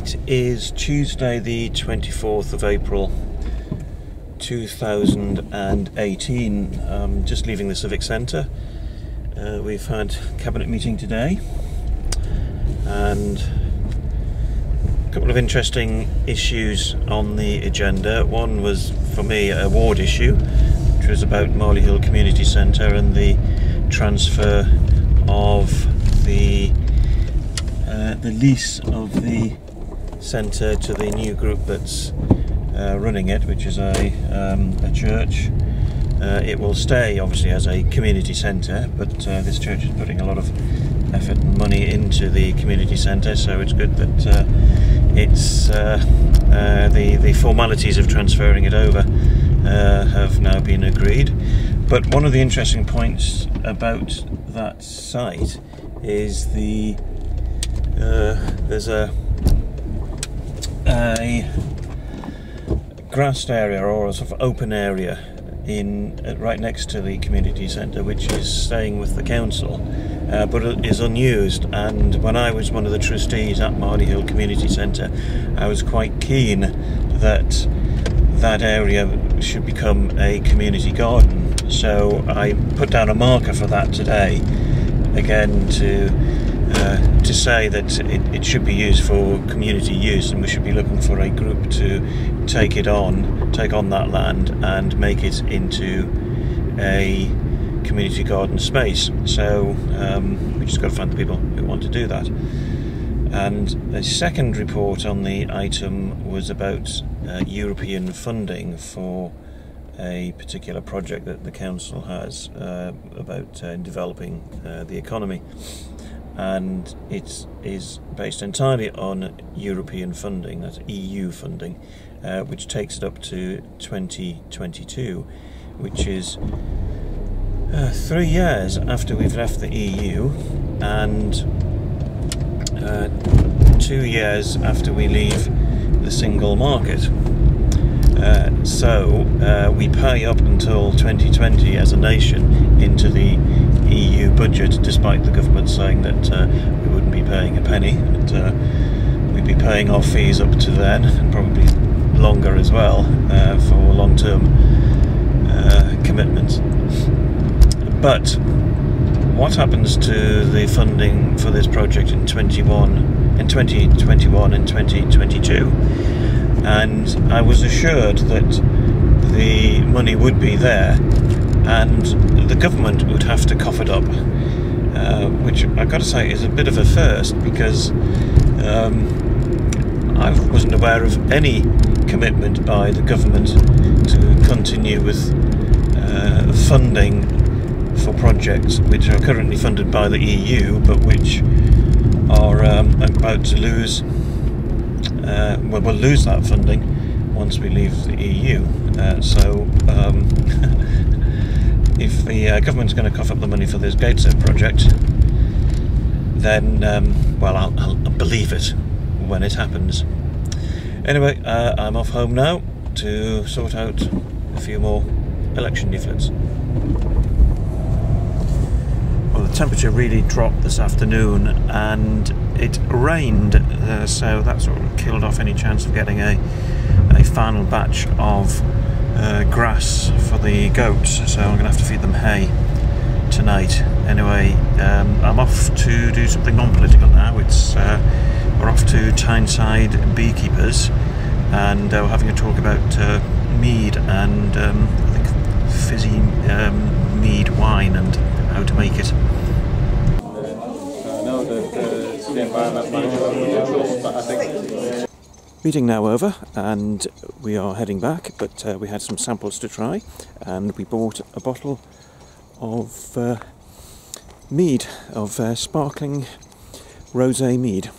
It is Tuesday the 24th of April 2018. I'm just leaving the Civic Centre. We've had Cabinet meeting today and a couple of interesting issues on the agenda. One was, for me, a ward issue, which was about Marley Hill Community Centre and the transfer of the lease of the centre to the new group that's running it, which is a church. It will stay obviously as a community centre, but this church is putting a lot of effort and money into the community centre, so it's good that it's the formalities of transferring it over have now been agreed. But one of the interesting points about that site is there's a grassed area, or a sort of open area right next to the community centre, which is staying with the council, but it is unused. And when I was one of the trustees at Marley Hill Community Centre, I was quite keen that that area should become a community garden. So I put down a marker for that today, again to say that it should be used for community use, and we should be looking for a group to take on that land and make it into a community garden space. So we just got to find the people who want to do that. And a second report on the item was about European funding for a particular project that the council has about developing the economy, and it is based entirely on European funding, that's EU funding, which takes it up to 2022, which is 3 years after we've left the EU and 2 years after we leave the single market. So we pay up until 2020 as a nation into the EU budget, despite the government saying that we wouldn't be paying a penny, and we'd be paying our fees up to then, and probably longer as well, for long-term commitments. But what happens to the funding for this project in 2021 and 2022? And I was assured that the money would be there and the government would have to cough it up, which I've got to say is a bit of a first, because I wasn't aware of any commitment by the government to continue with funding for projects which are currently funded by the EU, but which are about to lose. We'll lose that funding once we leave the EU. So if the government's going to cough up the money for this Gateshead project, then well, I'll believe it when it happens. Anyway, I'm off home now to sort out a few more election leaflets. Well, the temperature really dropped this afternoon and it rained, so that sort of killed off any chance of getting a final batch of grass for the goats, so I'm going to have to feed them hay tonight. Anyway, I'm off to do something non-political now. We're off to Tyneside Beekeepers, and we're having a talk about mead and I think fizzy mead wine and how to make it. The environment management, but I think. Meeting now over, and we are heading back, but we had some samples to try, and we bought a bottle of mead, of sparkling rosé mead.